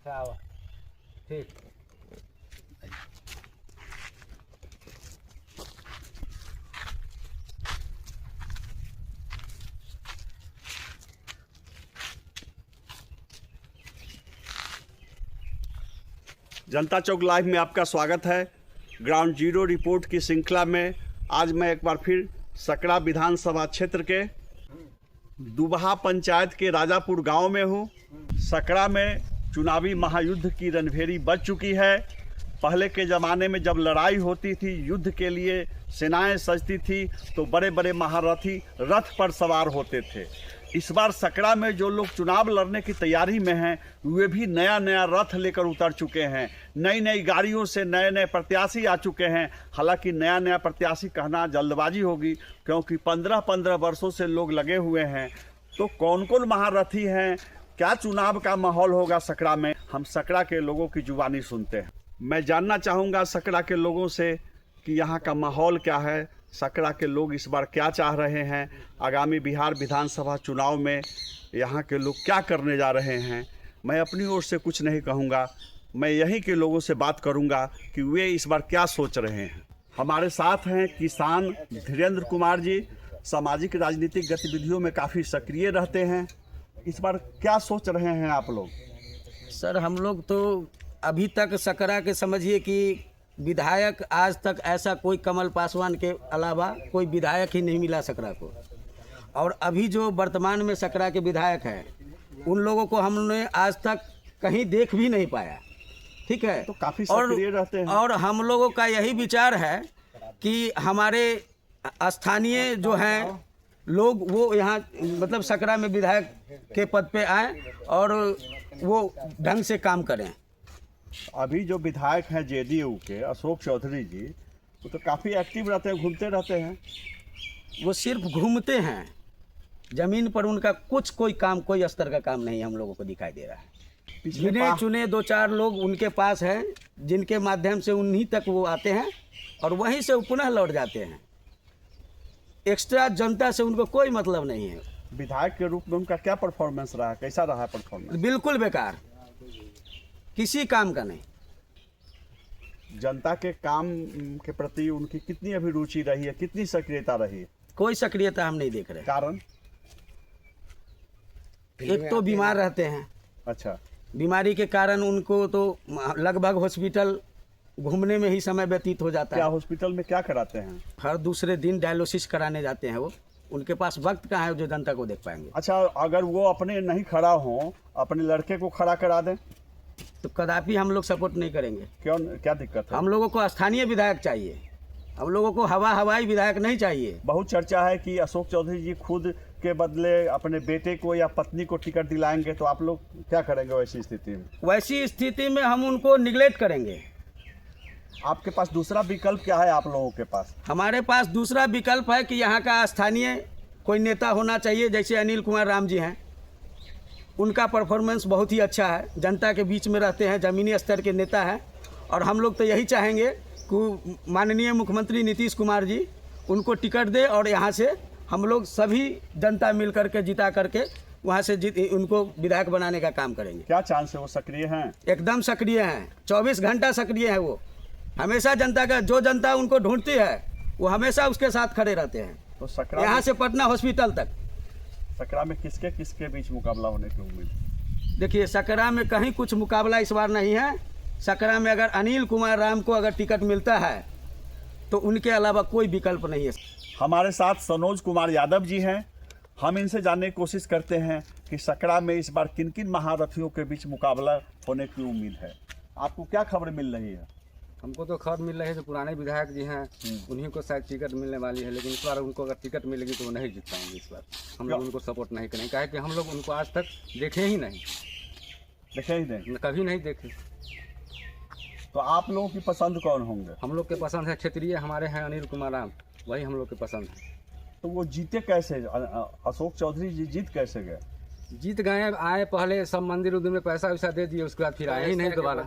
ठीक। जनता चौक लाइव में आपका स्वागत है। ग्राउंड जीरो रिपोर्ट की श्रृंखला में आज मैं एक बार फिर सकरा विधानसभा क्षेत्र के दुबहा पंचायत के राजापुर गांव में हूं। सकरा में चुनावी महायुद्ध की रणभेरी बज चुकी है। पहले के ज़माने में जब लड़ाई होती थी, युद्ध के लिए सेनाएं सजती थी, तो बड़े बड़े महारथी रथ पर सवार होते थे। इस बार सकरा में जो लोग चुनाव लड़ने की तैयारी में हैं, वे भी नया नया रथ लेकर उतर चुके हैं। नई नई गाड़ियों से नए नए प्रत्याशी आ चुके हैं। हालांकि नया नया प्रत्याशी कहना जल्दबाजी होगी, क्योंकि 15-15 वर्षों से लोग लगे हुए हैं। तो कौन कौन महारथी हैं, क्या चुनाव का माहौल होगा सकरा में, हम सकरा के लोगों की जुबानी सुनते हैं। मैं जानना चाहूँगा सकरा के लोगों से कि यहाँ का माहौल क्या है, सकरा के लोग इस बार क्या चाह रहे हैं, आगामी बिहार विधानसभा चुनाव में यहाँ के लोग क्या करने जा रहे हैं। मैं अपनी ओर से कुछ नहीं कहूँगा, मैं यहीं के लोगों से बात करूँगा कि वे इस बार क्या सोच रहे हैं। हमारे साथ हैं किसान धीरेन्द्र कुमार जी, सामाजिक राजनीतिक गतिविधियों में काफ़ी सक्रिय रहते हैं। इस बार क्या सोच रहे हैं आप लोग? सर, हम लोग तो अभी तक सकरा के समझिए कि विधायक आज तक ऐसा कोई कमल पासवान के अलावा कोई विधायक ही नहीं मिला सकरा को। और अभी जो वर्तमान में सकरा के विधायक हैं, उन लोगों को हमने आज तक कहीं देख भी नहीं पाया। ठीक है, तो काफ़ी सक्रिय रहते हैं। और हम लोगों का यही विचार है कि हमारे स्थानीय जो हैं लोग, वो यहाँ मतलब सकरा में विधायक के पद पे आए और वो ढंग से काम करें। अभी जो विधायक हैं जेडीयू के अशोक चौधरी जी, वो तो काफ़ी एक्टिव रहते हैं, घूमते रहते हैं। वो सिर्फ घूमते हैं, ज़मीन पर उनका कोई काम, कोई स्तर का काम नहीं हम लोगों को दिखाई दे रहा है। गिने चुने 2-4 लोग उनके पास हैं, जिनके माध्यम से उन्हीं तक वो आते हैं और वहीं से वो पुनः लौट जाते हैं। एक्स्ट्रा जनता से उनको कोई मतलब नहीं है। विधायक के रूप में उनका क्या परफॉर्मेंस रहा, कैसा रहा परफॉर्मेंस? बिल्कुल बेकार, किसी काम का नहीं। जनता के काम के प्रति उनकी कितनी अभी रुचि रही है, कितनी सक्रियता रही है? कोई सक्रियता हम नहीं देख रहे। कारण? एक तो बीमार रहते हैं। अच्छा। बीमारी के कारण उनको तो लगभग हॉस्पिटल घूमने में ही समय व्यतीत हो जाता है। क्या हॉस्पिटल में क्या कराते हैं? हर दूसरे दिन डायलिसिस कराने जाते हैं वो। उनके पास वक्त कहाँ है जो जनता को देख पाएंगे। अच्छा, अगर वो अपने नहीं खड़ा हों, अपने लड़के को खड़ा करा दें तो कदापि हम लोग सपोर्ट नहीं करेंगे। क्यों, क्या दिक्कत है? हम लोगों को स्थानीय विधायक चाहिए, हम लोगों को हवाई विधायक नहीं चाहिए। बहुत चर्चा है कि अशोक चौधरी जी खुद के बदले अपने बेटे को या पत्नी को टिकट दिलाएंगे, तो आप लोग क्या करेंगे वैसी स्थिति में? वैसी स्थिति में हम उनको निगलेक्ट करेंगे। आपके पास दूसरा विकल्प क्या है आप लोगों के पास? हमारे पास दूसरा विकल्प है कि यहाँ का स्थानीय कोई नेता होना चाहिए। जैसे अनिल कुमार राम जी हैं, उनका परफॉर्मेंस बहुत ही अच्छा है, जनता के बीच में रहते हैं, ज़मीनी स्तर के नेता हैं। और हम लोग तो यही चाहेंगे कि माननीय मुख्यमंत्री नीतीश कुमार जी उनको टिकट दे और यहाँ से हम लोग सभी जनता मिल करके जिता करके वहाँ से उनको विधायक बनाने का काम करेंगे। क्या चांस है? वो सक्रिय हैं? एकदम सक्रिय हैं, 24 घंटा सक्रिय है वो। हमेशा जनता का, जो जनता उनको ढूंढती है वो हमेशा उसके साथ खड़े रहते हैं। तो सकरा यहाँ से पटना हॉस्पिटल तक। सकरा में किसके बीच मुकाबला होने की उम्मीद? देखिए, सकरा में कहीं कुछ मुकाबला इस बार नहीं है। सकरा में अगर अनिल कुमार राम को अगर टिकट मिलता है तो उनके अलावा कोई विकल्प नहीं है। हमारे साथ सनोज कुमार यादव जी हैं। हम इनसे जानने की कोशिश करते हैं कि सकरा में इस बार किन किन महारथियों के बीच मुकाबला होने की उम्मीद है। आपको क्या खबर मिल रही है? हमको तो खबर मिल रही है जो पुराने विधायक जी हैं उन्हीं को शायद टिकट मिलने वाली है, लेकिन इस बार उनको अगर टिकट मिलेगी तो वो नहीं जीत पाएंगे। इस बार हम लोग उनको सपोर्ट नहीं करेंगे, काहे कि हम लोग उनको आज तक देखे ही नहीं, कभी नहीं देखे। तो आप लोगों की पसंद कौन होंगे? हम लोग के पसंद है क्षेत्रीय, हमारे हैं अनिल कुमार राम, वही हम लोग के पसंद है। तो वो जीते कैसे? अशोक चौधरी जी जीत कैसे गए? जीत गए, आए पहले सब मंदिर उदिर में पैसा वैसा दे दिए, उसके बाद फिर आए ही नहीं दोबारा।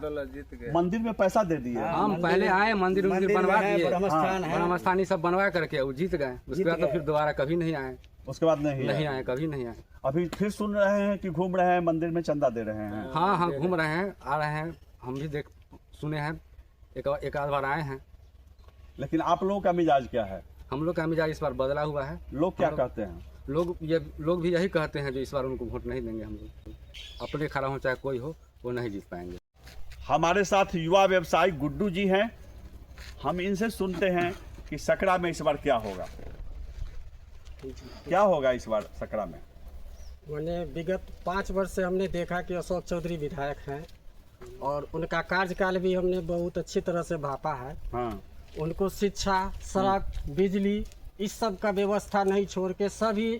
मंदिर में पैसा दे दिए? हम पहले आए, मंदिर उदिर बनवा दिए, ब्रह्मस्थान है, ब्रह्मस्थानी सब बनवा करके वो जीत गए, उसके बाद तो फिर दोबारा कभी नहीं आए। उसके बाद नहीं नहीं आए। आए, कभी नहीं आए। अभी फिर सुन रहे हैं कि घूम रहे हैं, मंदिर में चंदा दे रहे हैं। हाँ हाँ, घूम रहे हैं, आ रहे हैं, हम भी सुने हैं, एक आध बार आए हैं। लेकिन आप लोगों का मिजाज क्या है? हम लोग का मिजाज इस बार बदला हुआ है। लोग क्या कहते हैं? लोग भी यही कहते हैं जो इस बार उनको वोट नहीं देंगे। हम लोग अपने खड़ा हो चाहे कोई हो, वो नहीं जीत पाएंगे। हमारे साथ युवा व्यवसायी गुड्डू जी हैं, हम इनसे सुनते हैं कि सकरा में इस बार क्या होगा। क्या होगा इस बार सकरा में? मैंने विगत 5 वर्ष से हमने देखा कि अशोक चौधरी विधायक हैं और उनका कार्यकाल भी हमने बहुत अच्छी तरह से भापा है। हाँ, उनको शिक्षा, सड़क, बिजली इस सब का व्यवस्था नहीं छोड़ के सभी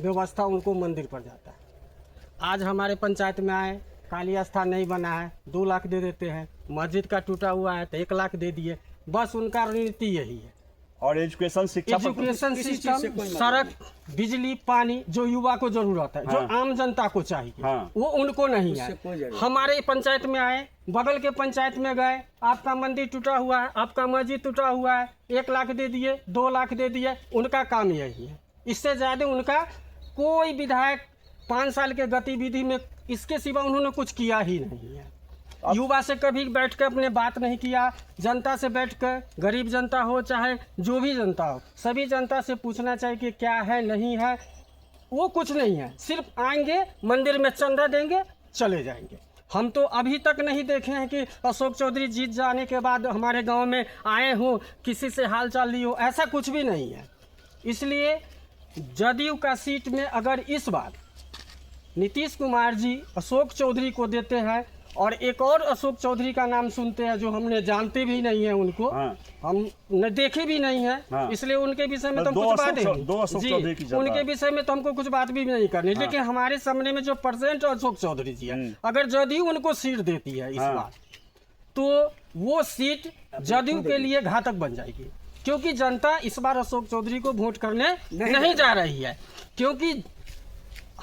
व्यवस्था उनको मंदिर पर जाता है। आज हमारे पंचायत में आए, काली स्थान नहीं बना है, 2 लाख दे देते हैं। मस्जिद का टूटा हुआ है तो 1 लाख दे दिए। बस उनका रणनीति यही है। और एजुकेशन शिक्षा पर एजुकेशन किसी चीज सिस्टम, से कोई मतलब सड़क, बिजली, पानी जो युवा को जरूरत है, जो हाँ। आम जनता को चाहिए, हाँ। वो उनको नहीं उससे है। कोई जरूरत हमारे पंचायत में आए, बगल के पंचायत में गए, आपका मंदिर टूटा हुआ है, आपका मस्जिद टूटा हुआ है, 1 लाख दे दिए, 2 लाख दे दिए। उनका काम यही है। इससे ज़्यादा उनका कोई विधायक 5 साल के गतिविधि में इसके सिवा उन्होंने कुछ किया ही नहीं है। युवा से कभी बैठ कर अपने बात नहीं किया। जनता से बैठ कर, गरीब जनता हो चाहे जो भी जनता हो, सभी जनता से पूछना चाहिए कि क्या है नहीं है। वो कुछ नहीं है, सिर्फ आएंगे, मंदिर में चंदा देंगे, चले जाएंगे। हम तो अभी तक नहीं देखे हैं कि अशोक चौधरी जीत जाने के बाद हमारे गांव में आए हों, किसी से हाल चाल ली हो, ऐसा कुछ भी नहीं है। इसलिए जदयू का सीट में अगर इस बार नीतीश कुमार जी अशोक चौधरी को देते हैं और एक और अशोक चौधरी का नाम सुनते हैं जो हमने जानते भी नहीं है उनको, हाँ। हम न देखे भी नहीं है, हाँ। इसलिए उनके विषय में तो हम दो कुछ अशोक बात नहीं दो अशोक चौधरी की जी, जनता। उनके विषय में तो हमको कुछ बात भी नहीं करनी। लेकिन हमारे सामने में जो प्रेसिडेंट अशोक चौधरी जी है, अगर जदयू उनको सीट देती है इस हाँ। बार, तो वो सीट जदयू के लिए घातक बन जाएगी। क्योंकि जनता इस बार अशोक चौधरी को वोट करने नहीं जा रही है। क्योंकि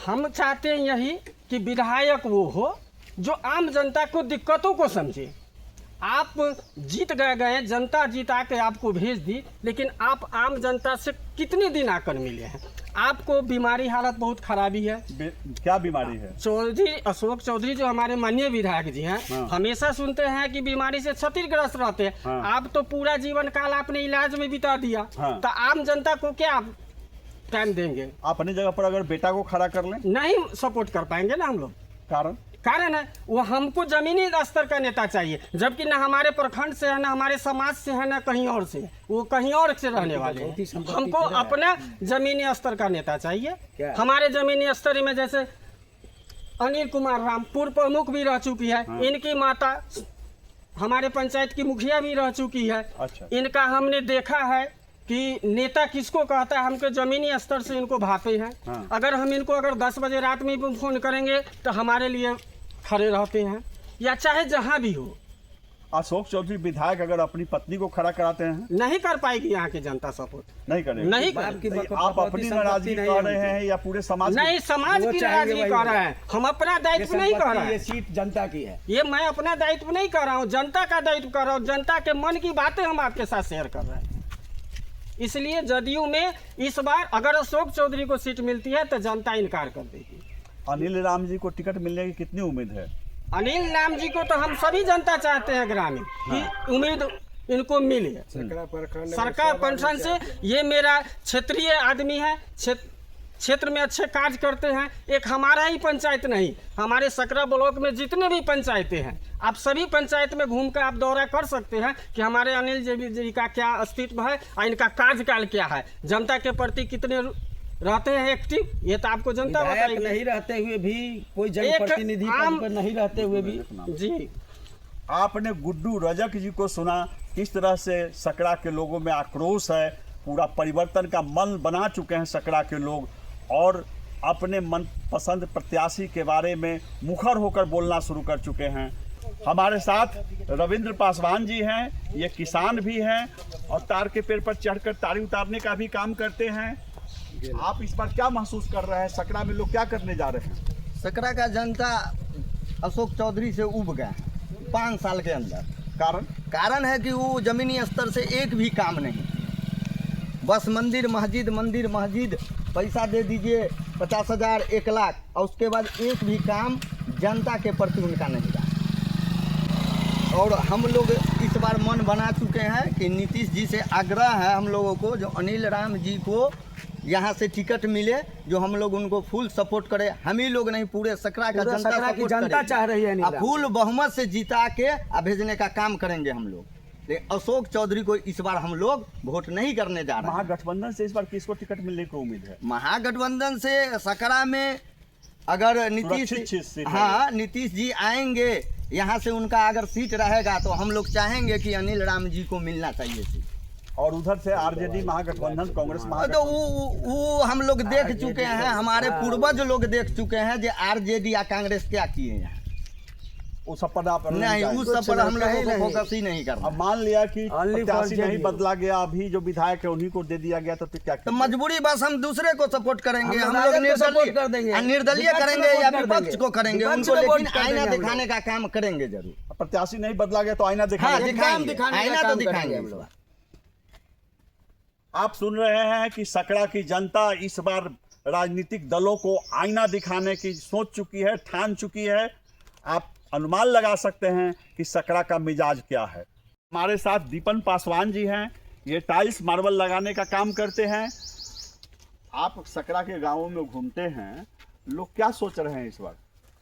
हम चाहते हैं यही कि विधायक वो हो जो आम जनता को दिक्कतों को समझे। आप जीत गए, जनता जीता के आपको भेज दी, लेकिन आप आम जनता से कितने दिन आकर मिले हैं? आपको बीमारी हालत बहुत खराबी है। क्या बीमारी है? अशोक चौधरी जो हमारे माननीय विधायक जी हैं, हाँ। हमेशा सुनते हैं कि बीमारी से क्षतिग्रस्त रहते हैं। हाँ। आप तो पूरा जीवन काल आपने इलाज में बिता दिया, हाँ। तो आम जनता को क्या टाइम देंगे? आप अपनी जगह पर अगर बेटा को खड़ा कर लें, नहीं सपोर्ट कर पाएंगे ना हम लोग। कारण है वो हमको जमीनी स्तर का नेता चाहिए, जबकि ना हमारे प्रखंड से है, ना हमारे समाज से है, ना कहीं और से। वो कहीं और से रहने वाले हैं। हमको अपना जमीनी स्तर का नेता चाहिए। हमारे जमीनी स्तर में जैसे अनिल कुमार राम पूर्व प्रमुख भी रह चुकी है। हाँ। इनकी माता हमारे पंचायत की मुखिया भी रह चुकी है। अच्छा। इनका हमने देखा है कि नेता किसको कहता है, हमके जमीनी स्तर से इनको भापे हैं। हाँ। अगर हम इनको 10 बजे रात में भी फोन करेंगे तो हमारे लिए खड़े रहते हैं, या चाहे जहां भी हो। अशोक चौधरी विधायक अगर अपनी पत्नी को खड़ा कराते हैं, नहीं कर पाएगी यहाँ की जनता सपोर्ट, नहीं करेगी। नहीं आप अपनी नाराजगी कर रहे हैं या पूरे समाज नहीं, समाज की नाराजगी कर रहे हैं। हम अपना दायित्व नहीं कर रहे हैं। ये सीट जनता की है। ये मैं अपना दायित्व नहीं कर रहा हूँ, जनता का दायित्व कर रहा हूँ। जनता के मन की बातें हम आपके साथ शेयर कर रहे हैं। इसलिए जदयू में इस बार अगर अशोक चौधरी को सीट मिलती है तो जनता इनकार कर देगी। अनिल राम जी को टिकट मिलने की कितनी उम्मीद है? अनिल राम जी को तो हम सभी जनता चाहते हैं ग्रामीण कि उम्मीद इनको मिले। सरकार प्रशासन से, ये मेरा क्षेत्रीय आदमी है, क्षेत्र में अच्छे कार्य करते हैं। एक हमारा ही पंचायत नहीं, हमारे सकरा ब्लॉक में जितने भी पंचायतें हैं, आप सभी पंचायत में घूम कर आप दौरा कर सकते हैं कि हमारे अनिल जी का क्या अस्तित्व है और इनका कार्यकाल क्या है, जनता के प्रति कितने रहते हैं एक्टिव, ये तो आपको जनता बताएगी। नहीं रहते हुए भी, कोई जनप्रतिनिधि पद पर नहीं रहते हुए भी। जी, आपने गुड्डू रजक जी को सुना, किस तरह से सकरा के लोगों में आक्रोश है। पूरा परिवर्तन का मन बना चुके हैं सकरा के लोग और अपने मनपसंद प्रत्याशी के बारे में मुखर होकर बोलना शुरू कर चुके हैं। हमारे साथ रविंद्र पासवान जी हैं, ये किसान भी हैं और तार के पेड़ पर चढ़कर तारी उतारने का भी काम करते हैं। आप इस पर क्या महसूस कर रहे हैं? सकरा में लोग क्या करने जा रहे हैं? सकरा का जनता अशोक चौधरी से उब गया 5 साल के अंदर। कारण है कि वो जमीनी स्तर से एक भी काम नहीं। बस मंदिर मस्जिद पैसा दे दीजिए 50,000 1 लाख, और उसके बाद एक भी काम जनता के प्रति उनका नहीं रहा। और हम लोग इस बार मन बना चुके हैं कि नीतीश जी से आग्रह है हम लोगों को, जो अनिल राम जी को यहाँ से टिकट मिले, जो हम लोग उनको फुल सपोर्ट करें। हम ही लोग नहीं, पूरे सकरा का पूरा जनता सकरा की सपोर्ट जनता करेगी। चाह रही है अनिल राम। फुल बहुमत से जिता के भेजने का काम करेंगे हम लोग। लेकिन अशोक चौधरी को इस बार हम लोग वोट नहीं करने जा रहे हैं। महागठबंधन से इस बार किसको टिकट मिलने की उम्मीद है? महागठबंधन से सकरा में अगर सुरक्षित सीट है। हाँ, नीतीश जी आएंगे, यहाँ से उनका अगर सीट रहेगा तो हम लोग चाहेंगे कि अनिल राम जी को मिलना चाहिए सीट। और उधर से आरजेडी महागठबंधन, कांग्रेस तो महागठबंधन, वो हम लोग देख चुके हैं, हमारे पूर्वज लोग देख चुके हैं जो आरजेडी या कांग्रेस क्या किए हैं। उस सब पर आप नहीं, उस सब पर हम लोगों को फोकस ही नहीं करना। अब मान लिया कि Only for प्रत्याशी नहीं JDU। बदला गया, अभी जो विधायक है उन्हीं को दे दिया गया, तो फिर क्या तो करें? मजबूरी बस हम दूसरे को सपोर्ट करेंगे। हम हम राजद लोग को support कर देंगे। निर्दलीय विपक्ष को करेंगे वोट या कर विपक्ष देंगे। को करेंगे विपक्ष उनको, को वोट लेकिन कर आईना देंगे हम दिखाने का काम करेंगे जरूर। प्रत्याशी नहीं बदला गया तो आईना हाँ, दिखाएंगे। दिखाएंगे, दिखाने का आईना तो काम दिखाएंगे करेंगे हम हम लोग। लोग। आप सुन रहे हैं कि सकरा की जनता इस बार राजनीतिक दलों को आईना दिखाने की सोच चुकी है, ठान चुकी है। आप अनुमान लगा सकते हैं कि सकरा का मिजाज क्या है। हमारे साथ दीपन पासवान जी हैं, ये टाइल्स मार्बल लगाने का काम करते हैं। आप सकरा के गांवों में घूमते हैं, लोग क्या सोच रहे हैं इस बार?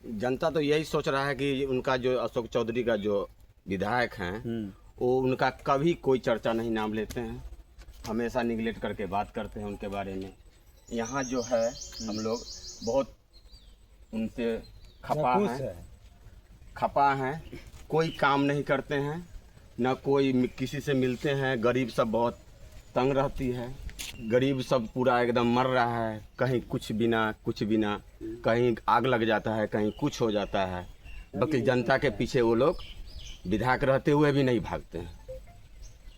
जनता तो यही सोच रहा है कि उनका जो अशोक चौधरी का जो विधायक हैं वो उनका कभी कोई चर्चा नहीं, नाम लेते हैं, हमेशा निगलेक्ट करके बात करते हैं उनके बारे में। यहाँ जो है हम लोग बहुत उनसे खपा हैं, कोई काम नहीं करते हैं, न कोई किसी से मिलते हैं। गरीब सब बहुत तंग रहती है, गरीब सब पूरा एकदम मर रहा है, कहीं कुछ बिना कहीं आग लग जाता है, कहीं कुछ हो जाता है। बाकी जनता के पीछे वो लोग विधायक रहते हुए भी नहीं भागते हैं,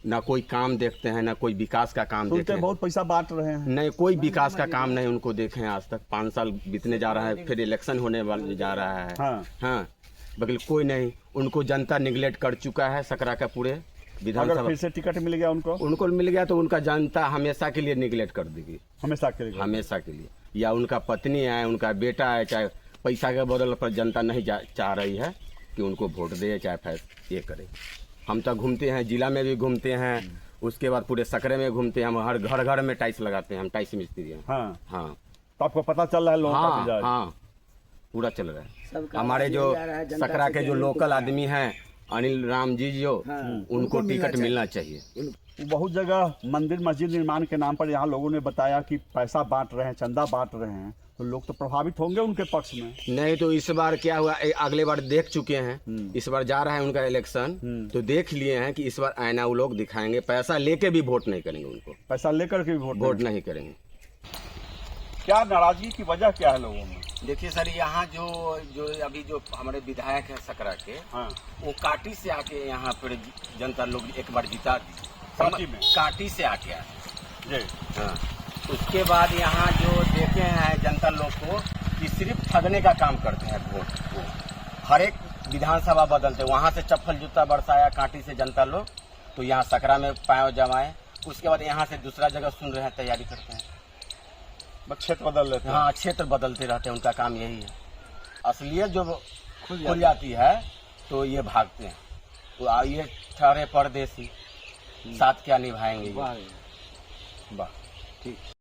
ना कोई काम देखते हैं, ना कोई विकास का काम देखते हैं। बहुत पैसा बांट रहे हैं। नहीं, कोई विकास का काम नहीं उनको देखे हैं आज तक। 5 साल बीतने जा रहा है, फिर इलेक्शन होने वाले जा रहा है। हाँ, बगल कोई नहीं, उनको जनता निगलेक्ट कर चुका है। सकरा का पूरे अगर विधानसभा फिर से टिकट मिल गया उनको मिल गया तो उनका जनता हमेशा के लिए निगलेक्ट कर देगी, हमेशा के लिए। हमेशा के लिए। या उनका पत्नी है, उनका बेटा है, चाहे पैसा के बदल पर जनता नहीं चाह रही है कि उनको वोट दे, चाहे ये करे। हम तो घूमते हैं, जिला में भी घूमते हैं, उसके बाद पूरे सकरे में घूमते हैं। हम हर घर में टाइल्स लगाते हैं, हम टाइल्स मिस्त्री हैं। हाँ, तो आपको पता चल रहा है लोगों का मिजाज? हाँ, पूरा चल रहा है। हमारे जो सकरा के जो लोकल आदमी हैं, अनिल राम जी जो, उनको टिकट मिलना चाहिए। बहुत जगह मंदिर मस्जिद निर्माण के नाम पर यहाँ लोगों ने बताया कि पैसा बांट रहे हैं, चंदा बांट रहे हैं, तो लोग तो प्रभावित होंगे उनके पक्ष में। नहीं तो इस बार क्या हुआ, अगले बार देख चुके हैं, इस बार जा रहा है उनका इलेक्शन, तो देख लिए हैं कि इस बार आईना वो लोग दिखाएंगे। पैसा लेके भी वोट नहीं करेंगे उनको, पैसा लेकर के भी वोट नहीं करेंगे। क्या नाराजगी की वजह क्या है लोगों में? देखिए सर, यहाँ जो अभी जो हमारे विधायक हैं सकरा के, वो काटी से आके यहाँ पर जनता लोग एक बार जीता दी, काटी से आके आए। हाँ, उसके बाद यहाँ जो देखे हैं जनता लोग को कि सिर्फ ठगने का काम करते हैं वोट को। हर एक विधानसभा बदलते, वहाँ से चप्पल जूता बरसाया काटी से जनता लोग, तो यहाँ सकरा में पाँव जमाए, उसके बाद यहाँ से दूसरा जगह सुन रहे हैं, तैयारी करते हैं, बस क्षेत्र बदल लेते हैं। हाँ, क्षेत्र बदलते रहते हैं, उनका काम यही है। असलियत जो खुल जाती है तो ये भागते हैं। तो ये ठहरे परदेसी, साथ क्या निभाएंगे? वाह, ठीक।